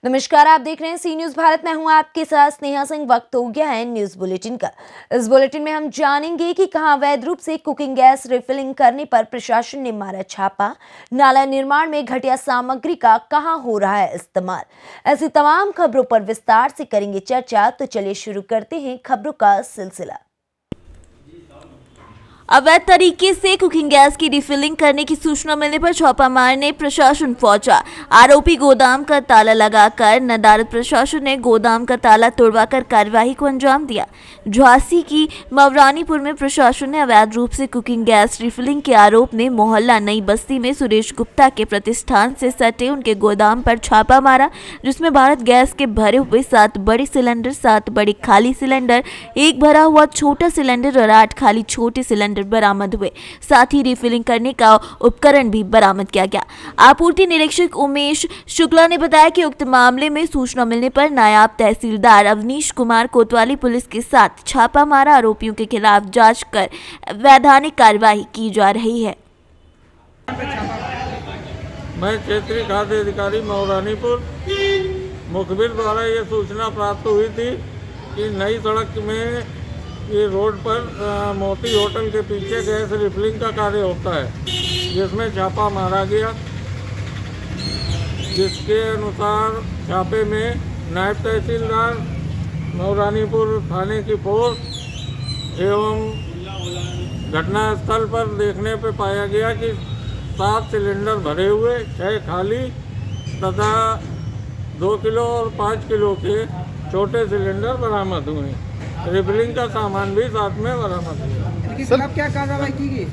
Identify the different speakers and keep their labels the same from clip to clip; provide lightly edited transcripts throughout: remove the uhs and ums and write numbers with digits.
Speaker 1: नमस्कार, आप देख रहे हैं सी न्यूज भारत। मैं हूं आपके साथ स्नेहा सिंह। वक्त हो गया है न्यूज बुलेटिन का। इस बुलेटिन में हम जानेंगे कि कहां अवैध रूप से कुकिंग गैस रिफिलिंग करने पर प्रशासन ने मारा छापा, नाला निर्माण में घटिया सामग्री का कहां हो रहा है इस्तेमाल। ऐसी तमाम खबरों पर विस्तार से करेंगे चर्चा। तो चलिए शुरू करते हैं खबरों का सिलसिला।
Speaker 2: अवैध तरीके से कुकिंग गैस की रिफिलिंग करने की सूचना मिलने पर छापा मारने प्रशासन पहुंचा। आरोपी गोदाम का ताला लगाकर नदारद प्रशासन ने गोदाम का ताला तोड़वाकर कार्यवाही को अंजाम दिया। झांसी की मवरानीपुर में प्रशासन ने अवैध रूप से कुकिंग गैस रिफिलिंग के आरोप में मोहल्ला नई बस्ती में सुरेश गुप्ता के प्रतिष्ठान से सटे उनके गोदाम पर छापा मारा, जिसमें भारत गैस के भरे हुए 7 बड़े सिलेंडर, 7 बड़े खाली सिलेंडर, 1 भरा हुआ छोटा सिलेंडर और 8 खाली छोटे सिलेंडर बरामद हुए। साथ ही रिफिलिंग करने का उपकरण भी बरामद किया गया। आपूर्ति निरीक्षक उमेश शुक्ला ने बताया कि उक्त मामले में सूचना मिलने पर नायब तहसीलदार अवनीश कुमार कोतवाली पुलिस के साथ छापा मारा। आरोपियों के खिलाफ जांच कर वैधानिक कार्यवाही की जा रही है।
Speaker 3: मैं क्षेत्रीय खाद्य अधिकारी मौरानीपुर मुखबिर द्वारा ये सूचना प्राप्त हुई थी कि नई सड़क में ये रोड पर मोती होटल के पीछे गैस रिफिलिंग का कार्य होता है, जिसमें छापा मारा गया। जिसके अनुसार छापे में नायब तहसीलदार मौरानीपुर थाने की फोर्स एवं घटनास्थल पर देखने पर पाया गया कि 7 सिलेंडर भरे हुए, 6 खाली तथा 2 किलो और 5 किलो के छोटे सिलेंडर बरामद हुए। रिफिलिंग का सामान भी साथ में बरामद हुआ।
Speaker 4: सर अब क्या कार्रवाई की गई?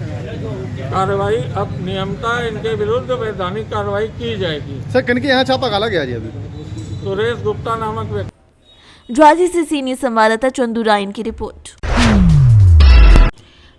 Speaker 3: कार्रवाई अब नियमतः इनके विरुद्ध वैधानिक कार्रवाई की जाएगी।
Speaker 4: सर किनके यहाँ छापा डाला गया जी अभी?
Speaker 3: सुरेश गुप्ता नामक व्यक्ति।
Speaker 2: झांसी से सीनियर संवाददाता चंदू रायन की रिपोर्ट।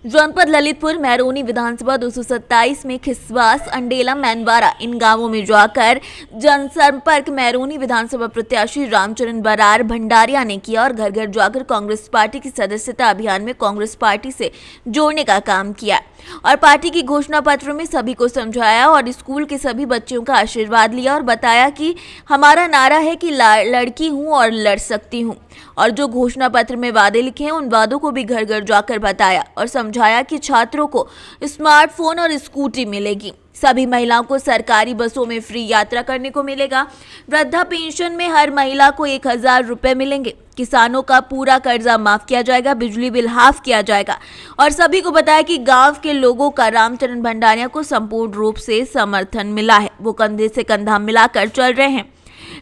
Speaker 2: जनपद ललितपुर मैरोनी विधानसभा 227 में खिसवास, अंडेला, मैनवारा इन गांवों में जाकर जनसंपर्क मैरोनी विधानसभा प्रत्याशी रामचरण बरार भंडारिया ने किया और घर घर जाकर कांग्रेस पार्टी की सदस्यता अभियान में कांग्रेस पार्टी से जोड़ने का काम किया और पार्टी की घोषणा पत्र में सभी को समझाया और स्कूल के सभी बच्चों का आशीर्वाद लिया और बताया कि हमारा नारा है कि लड़की हूं और लड़ सकती हूं, और जो घोषणा पत्र में वादे लिखे हैं उन वादों को भी घर घर जाकर बताया और समझाया कि छात्रों को स्मार्टफोन और स्कूटी मिलेगी, सभी महिलाओं को सरकारी बसों में फ्री यात्रा करने को मिलेगा, वृद्धा पेंशन में हर महिला को 1000 रुपए मिलेंगे, किसानों का पूरा कर्जा माफ किया जाएगा, बिजली बिल हाफ किया जाएगा और सभी को बताया कि गांव के लोगों का रामचरण भंडारिया को संपूर्ण रूप से समर्थन मिला है, वो कंधे से कंधा मिलाकर चल रहे हैं।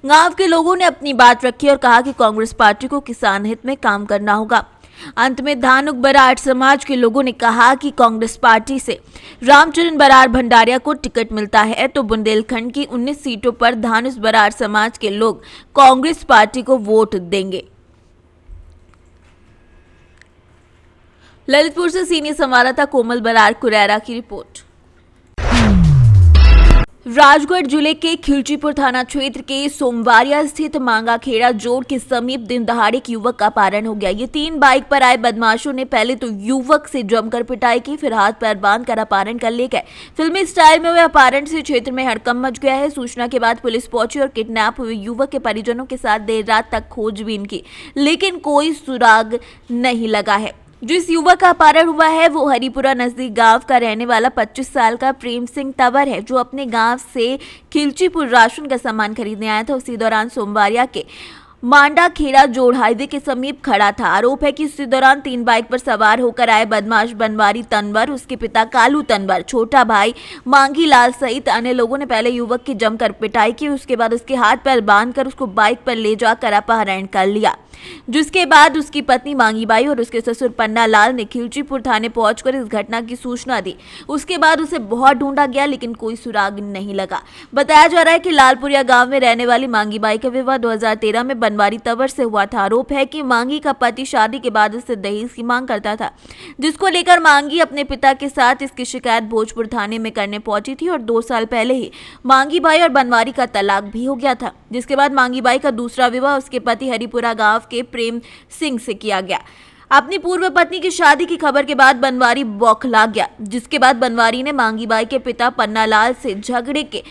Speaker 2: गांव के लोगों ने अपनी बात रखी और कहा कि कांग्रेस पार्टी को किसान हित में काम करना होगा। अंत में धानुक बराड़ समाज के लोगों ने कहा कि कांग्रेस पार्टी से रामचरण बराड़ भंडारिया को टिकट मिलता है तो बुंदेलखंड की 19 सीटों पर धानुक बराड़ समाज के लोग कांग्रेस पार्टी को वोट देंगे। ललितपुर से सीनियर संवाददाता कोमल बराड़ कुरेरा की रिपोर्ट। राजगढ़ जिले के खिलचीपुर थाना क्षेत्र के सोमवारिया स्थित मांगा खेड़ा जोड़ के समीप दिन दहाड़े एक युवक का अपहरण हो गया। ये 3 बाइक पर आए बदमाशों ने पहले तो युवक से जमकर पिटाई की, फिर हाथ पैर बांधकर अपहरण कर ले गए। फिल्मी स्टाइल में हुए अपहरण से क्षेत्र में हड़कंप मच गया है। सूचना के बाद पुलिस पहुंची और किडनैप हुए युवक के परिजनों के साथ देर रात तक खोजबीन की, लेकिन कोई सुराग नहीं लगा है। जिस युवक का अपहरण हुआ है वो हरिपुरा नजदीक गांव का रहने वाला 25 साल का प्रेम सिंह तंवर है, जो अपने गांव से खिलचीपुर राशन का सामान खरीदने आया था। उसी दौरान सोमवारिया के मांडा खेड़ा जोड़ हाईवे के समीप खड़ा था। आरोप है कि इसी दौरान 3 बाइक पर सवार होकर आए बदमाश बनवारी तंवर, उसके पिता कालू तंवर, छोटा भाई मांगी लाल सहित अन्य लोगों ने पहले युवक की जमकर पिटाई की, उसके बाद उसके हाथ पैर बांधकर उसको बाइक पर ले जाकर अपहरण कर लिया, जिसके बाद उसकी पत्नी मांगी बाई और उसके ससुर पन्ना लाल ने खिलचीपुर थाने पहुंचकर इस घटना की सूचना दी। उसके बाद उसे बहुत ढूंढा गया लेकिन कोई सुराग नहीं लगा। बताया जा रहा है कि लालपुरिया गांव में रहने वाली मांगी बाई का विवाह 2013 में बनवारी तंवर से हुआ था। आरोप है कि मांगी का पति शादी के बाद उससे दहेज की मांग करता था, जिसको लेकर मांगी अपने पिता के साथ इसकी शिकायत भोजपुर थाने में करने पहुंची थी और 2 साल पहले ही मांगी बाई और बनवारी का तलाक भी हो गया था, जिसके बाद मांगी बाई का दूसरा विवाह उसके पति हरिपुरा गांव के प्रेम सिंह से किया गया। अपनी पूर्व पत्नी की शादी की खबर के बाद बनवारी बौखला गया, जिसके बाद बनवारी ने मांगी बाई के पिता पन्ना लाल से झगड़े के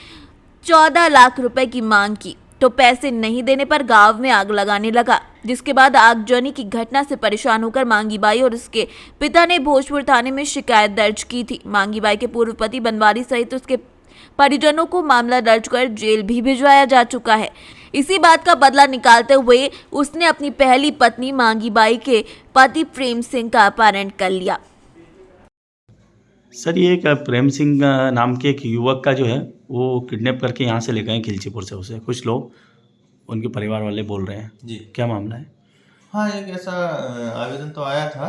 Speaker 2: 14 लाख रुपए की मांग की। तो पैसे नहीं देने पर गांव में आग लगाने लगा, जिसके बाद आगजनी की घटना से परेशान होकर मांगी बाई और उसके पिता ने भोजपुर थाने में शिकायत दर्ज की थी। मांगी बाई के पूर्व पति बनवारी सहित उसके परिजनों को मामला दर्ज कर जेल भी भिजवाया जा चुका है। इसी बात का बदला निकालते हुए उसने अपनी पहली पत्नी मांगी बाई के पति प्रेम सिंह का अपहरण कर लिया।
Speaker 5: सर, ये एक प्रेम सिंह नाम के एक युवक का जो है वो किडनैप करके यहाँ से ले गए खिलचीपुर से। उसे कुछ लोग उनके परिवार वाले बोल रहे हैं
Speaker 6: जी।
Speaker 5: क्या मामला है?
Speaker 6: हाँ, एक ऐसा आवेदन तो आया था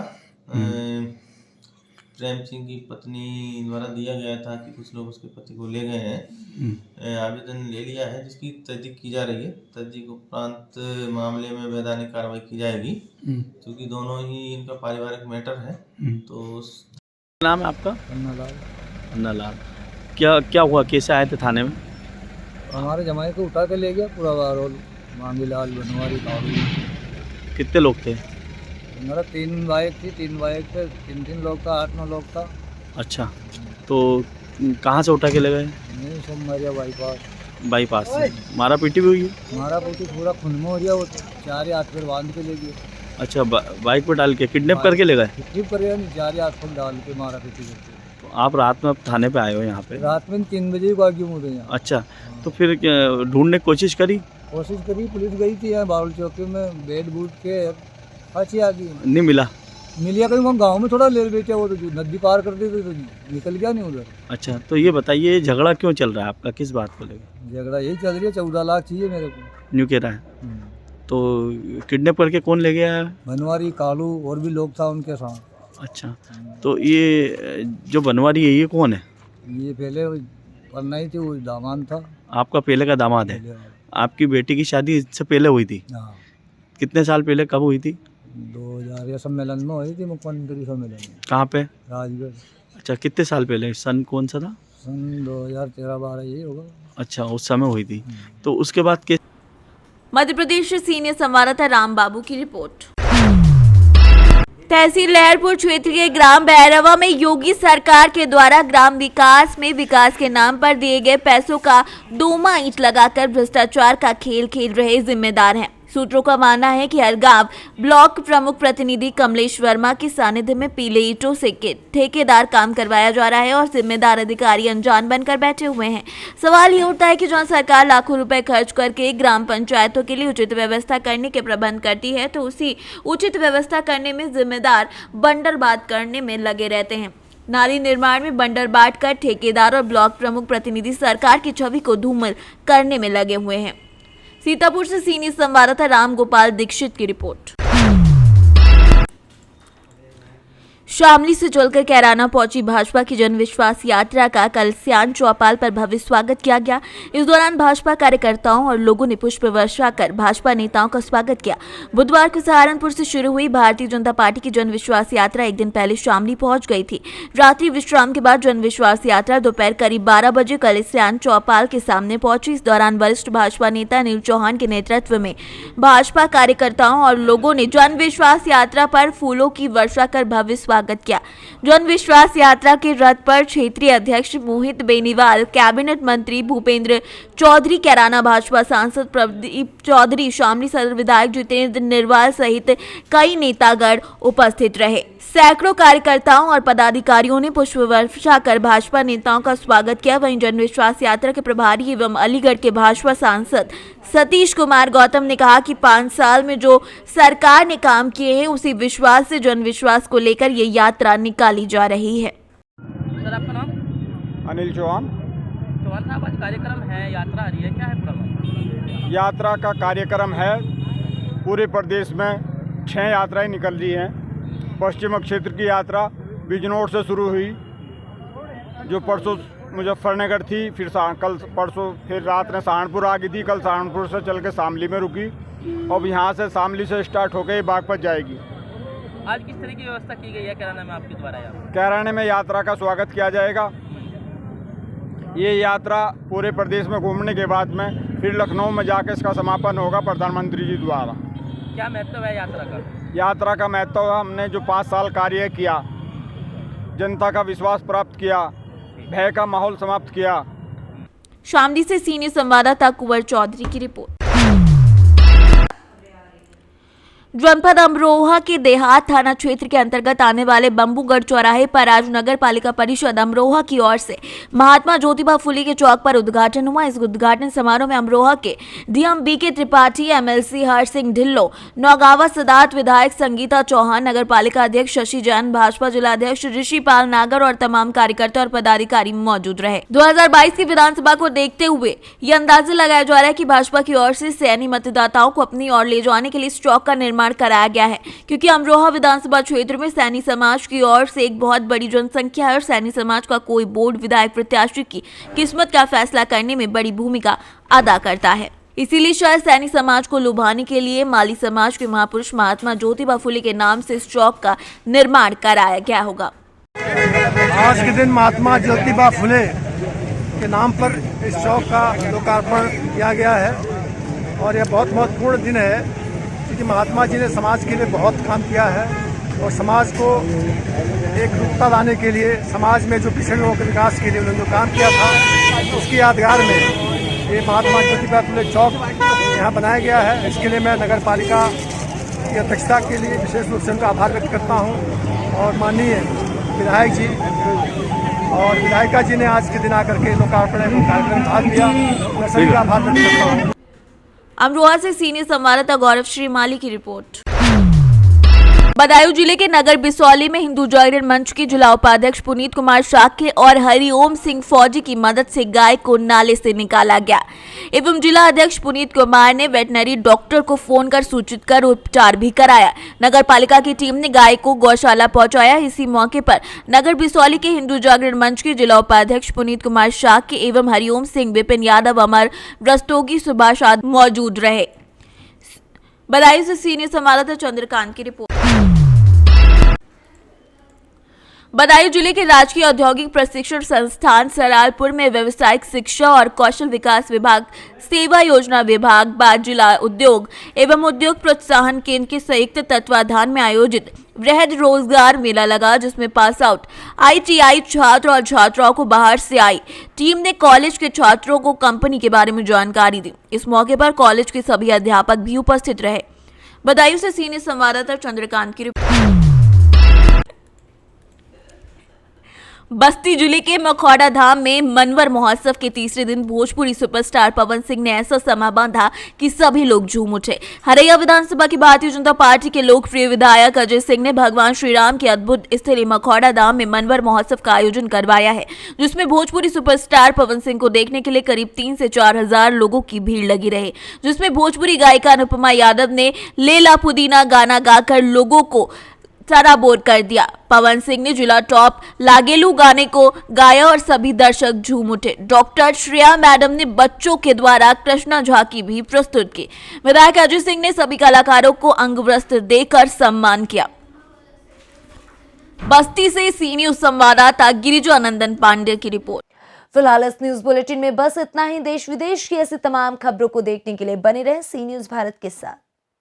Speaker 6: प्रेम सिंह की पत्नी द्वारा दिया गया था कि कुछ लोग उसके पति को ले गए हैं। आवेदन ले लिया है, जिसकी तस्दीक की जा रही है। तस्दीक उपरांत मामले में वैधानिक कार्रवाई की जाएगी, क्योंकि दोनों ही इनका पारिवारिक मैटर है। तो
Speaker 5: नाम है आपका? अन्ना लाल। क्या हुआ, कैसे आए थे थाने में?
Speaker 7: हमारे जमाई को उठा के ले गया पूरा वारोल, मांगी लाल, बनवारी, काबू।
Speaker 5: कितने लोग थे?
Speaker 7: मेरा 3 बाइक थी, 3 बाइक पे 3 लोग था, 8-9 लोग था।
Speaker 5: अच्छा, तो कहाँ से उठा के ले गए?
Speaker 7: नहीं, सोमवारिया
Speaker 5: बाईपास से। मारा पीटी भी हुई है?
Speaker 7: हमारा पूरी पूरा खून में हो गया। वो 4 या 8 फिर बांध के ले गए।
Speaker 5: अच्छा, बाइक पर डाल के किडनैप करके ले गए?
Speaker 7: किडनैप कर नहीं, 4 या 8 फुट डाल के मारा पीटी करके।
Speaker 5: तो आप रात में अब थाने पे आए हो यहाँ पे?
Speaker 7: रात में 3 बजे ही बागी मुझे यहाँ।
Speaker 5: अच्छा, तो फिर ढूंढने की कोशिश करी?
Speaker 7: कोशिश करी, पुलिस गई थी यहाँ बाउल चौकी में, बेड बूट के अच्छी आ गई,
Speaker 5: नहीं मिला?
Speaker 7: मिलिया कहीं वहाँ गाँव में थोड़ा ले बेचा। वो तो नदी पार कर दी तो निकल गया नहीं उधर।
Speaker 5: अच्छा, तो ये बताइए झगड़ा क्यों चल रहा है आपका, किस बात को लेकर?
Speaker 7: झगड़ा यही चल रही है, 14 लाख चाहिए मेरे को।
Speaker 5: न्यू कह रहा है। तो किडनैप करके कौन ले गया है?
Speaker 7: बनवारी, कालू और भी लोग था उनके साथ।
Speaker 5: अच्छा, तो ये जो बनवारी है ये कौन है?
Speaker 7: ये पहले पन्ना ही थी, वो दामाद था।
Speaker 5: आपका पहले का दामाद है?
Speaker 7: पहले,
Speaker 5: आपकी बेटी की शादी इससे पहले हुई थी?
Speaker 7: हाँ,
Speaker 5: कितने साल पहले, कब हुई थी?
Speaker 7: 2000 या सम्मेलन में हुई थी, मुख्यमंत्री सम्मेलन में,
Speaker 5: कहाँ पे?
Speaker 7: राजगढ़।
Speaker 5: अच्छा, कितने साल पहले? सन कौन सा था?
Speaker 7: सन 2013-12 यही होगा।
Speaker 5: अच्छा, उस समय हुई थी। तो उसके बाद के
Speaker 2: मध्य प्रदेश से सीनियर संवाददाता राम बाबू की रिपोर्ट। तहसील लहरपुर क्षेत्र के ग्राम भैरवा में योगी सरकार के द्वारा ग्राम विकास में विकास के नाम पर दिए गए पैसों का डोमा ईंट लगाकर भ्रष्टाचार का खेल खेल रहे जिम्मेदार हैं। सूत्रों का मानना है कि हर गांव ब्लॉक प्रमुख प्रतिनिधि कमलेश वर्मा के सानिध्य में पीले ईंटों से ठेकेदार काम करवाया जा रहा है और जिम्मेदार अधिकारी अनजान बनकर बैठे हुए हैं। सवाल ये उठता है कि जहां सरकार लाखों रुपए खर्च करके ग्राम पंचायतों के लिए उचित व्यवस्था करने के प्रबंध करती है, तो उसी उचित व्यवस्था करने में जिम्मेदार बंडरबांट करने में लगे रहते हैं। नाली निर्माण में बंडरबांट कर ठेकेदार और ब्लॉक प्रमुख प्रतिनिधि सरकार की छवि को धूमिल करने में लगे हुए हैं। सीतापुर से सीनियर संवाददाता राम गोपाल दीक्षित की रिपोर्ट। शामली से चलकर कैराना पहुंची भाजपा की जन विश्वास यात्रा का कल सियान चौपाल पर भव्य स्वागत किया गया। इस दौरान भाजपा कार्यकर्ताओं और लोगों ने पुष्प वर्षा कर भाजपा नेताओं का स्वागत किया। बुधवार को सहारनपुर से शुरू हुई भारतीय जनता पार्टी की जन विश्वास यात्रा एक दिन पहले शामली पहुंच गई थी। रात्रि विश्राम के बाद जन विश्वास यात्रा दोपहर करीब 12 बजे कल सियान चौपाल के सामने पहुंची। इस दौरान वरिष्ठ भाजपा नेता अनिल चौहान के नेतृत्व में भाजपा कार्यकर्ताओं और लोगों ने जन विश्वास यात्रा पर फूलों की वर्षा कर भव्य स्वागत किया। जन विश्वास यात्रा के रथ पर क्षेत्रीय अध्यक्ष मोहित बेनीवाल, कैबिनेट मंत्री भूपेंद्र चौधरी, कैराना भाजपा सांसद प्रदीप चौधरी, शामली सदर विधायक जितेंद्र निर्वाल सहित कई नेतागण उपस्थित रहे। सैकड़ों कार्यकर्ताओं और पदाधिकारियों ने पुष्प वर्षा कर भाजपा नेताओं का स्वागत किया। वहीं जन विश्वास यात्रा के प्रभारी एवं अलीगढ़ के भाजपा सांसद सतीश कुमार गौतम ने कहा कि 5 साल में जो सरकार ने काम किए हैं उसी विश्वास से जन विश्वास को लेकर ये यात्रा निकाली जा रही है।
Speaker 8: सर, आपका नाम?
Speaker 9: अनिल चौहान।
Speaker 8: चौहान साहब, आज कार्यक्रम है, यात्रा आ रही है, क्या है प्रोग्राम?
Speaker 9: यात्रा का कार्यक्रम है। पूरे प्रदेश में 6 यात्राएं निकल रही हैं। पश्चिम क्षेत्र की यात्रा बिजनौर से शुरू हुई, जो परसों मुजफ्फरनगर थी, फिर कल परसों फिर रात में सहारनपुर आ गई थी। कल सहारनपुर से चल के शामली में रुकी, अब यहाँ से शामली से स्टार्ट होकर बागपत जाएगी।
Speaker 8: आज किस तरह की व्यवस्था की गई है कैराना में आपके द्वारा?
Speaker 9: कैराने में यात्रा का स्वागत किया जाएगा। ये यात्रा पूरे प्रदेश में घूमने के बाद में फिर लखनऊ में जाकर इसका समापन होगा प्रधानमंत्री जी द्वारा।
Speaker 8: क्या महत्व है यात्रा का?
Speaker 9: यात्रा का महत्व, हमने जो 5 साल कार्य किया, जनता का विश्वास प्राप्त किया, भय का माहौल समाप्त किया।
Speaker 2: शामली से सीनियर संवाददाता कुंवर चौधरी की रिपोर्ट। जनपद अमरोहा के देहात थाना क्षेत्र के अंतर्गत आने वाले बम्बूगढ़ चौराहे पर आज नगर पालिका परिषद अमरोहा की ओर से महात्मा ज्योतिबा फुले के चौक पर उद्घाटन हुआ। इस उद्घाटन समारोह में अमरोहा के डीएम बीके त्रिपाठी, एमएलसी हर सिंह ढिल्लो, नौगावा सदात विधायक संगीता चौहान, नगर पालिका अध्यक्ष शशि जैन, भाजपा जिलाध्यक्ष ऋषिपाल नागर और तमाम कार्यकर्ता और पदाधिकारी मौजूद रहे। 2022 की विधानसभा को देखते हुए ये अंदाजा लगाया जा रहा है कि भाजपा की ओर से सैनी मतदाताओं को अपनी ओर ले जाने के लिए इस चौक का निर्माण कराया गया है, क्योंकि अमरोहा विधानसभा क्षेत्र में सैनी समाज की ओर से एक बहुत बड़ी जनसंख्या है और सैनी समाज का कोई बोर्ड विधायक प्रत्याशी की किस्मत का फैसला करने में बड़ी भूमिका अदा करता है। इसीलिए शायद सैनी समाज को लुभाने के लिए माली समाज के महापुरुष महात्मा ज्योतिबा फुले के नाम से इस चौक का निर्माण कराया गया होगा।
Speaker 10: आज के दिन महात्मा ज्योतिबा फुले के नाम पर इस चौक का लोकार्पण किया गया है और यह बहुत महत्वपूर्ण दिन है, क्योंकि महात्मा जी ने समाज के लिए बहुत काम किया है और समाज को एक रूपता लाने के लिए, समाज में जो पिछड़े लोगों के विकास के लिए उन्होंने जो काम किया था, उसकी यादगार में ये महात्मा ज्योतिबा फुले चौक यहाँ बनाया गया है। इसके लिए मैं नगर पालिका की अध्यक्षता के लिए विशेष रूप से उनका आभार व्यक्त करता हूँ और माननीय विधायक जी और विधायिका जी ने आज के दिन आकर के लोकार्पण कार्यक्रम में भाग लिया। मैं सभी का आभार व्यक्त करता हूँ।
Speaker 2: अमरोहा से सीनियर संवाददाता गौरव श्रीमाली की रिपोर्ट। बदायूं जिले के नगर बिसौली में हिंदू जागरण मंच के जिला उपाध्यक्ष पुनीत कुमार शाक्य और हरिओम सिंह फौजी की मदद से गाय को नाले से निकाला गया एवं जिला अध्यक्ष पुनीत कुमार ने वेटनरी डॉक्टर को फोन कर सूचित कर उपचार भी कराया। नगर पालिका की टीम ने गाय को गौशाला पहुंचाया। इसी मौके पर नगर बिसौली के हिंदू जागरण मंच के जिला उपाध्यक्ष पुनीत कुमार शाक्य एवं हरिओम सिंह, विपिन यादव, अमर रस्तोगी, सुभाष आदि मौजूद रहे। बदायूं से सीनियर संवाददाता चंद्रकांत की रिपोर्ट। बदायूं जिले के राजकीय औद्योगिक प्रशिक्षण संस्थान सरालपुर में व्यवसायिक शिक्षा और कौशल विकास विभाग, सेवा योजना विभाग, बाद जिला उद्योग एवं उद्योग प्रोत्साहन केंद्र के संयुक्त तत्वाधान में आयोजित वृहद रोजगार मेला लगा, जिसमें पास आउट ITI छात्र और छात्राओं को बाहर से आई टीम ने कॉलेज के छात्रों को कंपनी के बारे में जानकारी दी। इस मौके पर कॉलेज के सभी अध्यापक भी उपस्थित रहे। बदायूं से सीनियर संवाददाता चंद्रकांत की रिपोर्ट। बस्ती जिले के मखौड़ा धाम में मनवर महोत्सव के तीसरे दिन भोजपुरी सुपरस्टार पवन सिंह ने ऐसा समा बांधा कि सभी लोग झूम उठे। हरैया विधानसभा की भारतीय जनता पार्टी के लोकप्रिय विधायक अजय सिंह ने भगवान श्री राम के अद्भुत स्थली मखौड़ा धाम में मनवर महोत्सव का आयोजन करवाया है, जिसमें भोजपुरी सुपरस्टार पवन सिंह को देखने के लिए करीब 3 से 4 हजार लोगों की भीड़ लगी रही, जिसमें भोजपुरी गायिका अनुपमा यादव ने लेला पुदीना गाना गाकर लोगों को सराबोर कर दिया। पवन सिंह ने जिला टॉप लागेलू गाने को गाया और सभी दर्शक झूम उठे। डॉक्टर श्रेया मैडम ने बच्चों के द्वारा कृष्णा झांकी भी प्रस्तुत की। विधायक अजय सिंह ने सभी कलाकारों को अंगवस्त्र देकर सम्मान किया। बस्ती से सी न्यूज संवाददाता गिरिजानंदन पांडे की रिपोर्ट।
Speaker 1: फिलहाल इस न्यूज बुलेटिन में बस इतना ही। देश विदेश की ऐसी तमाम खबरों को देखने के लिए बने रहे सी न्यूज भारत के साथ।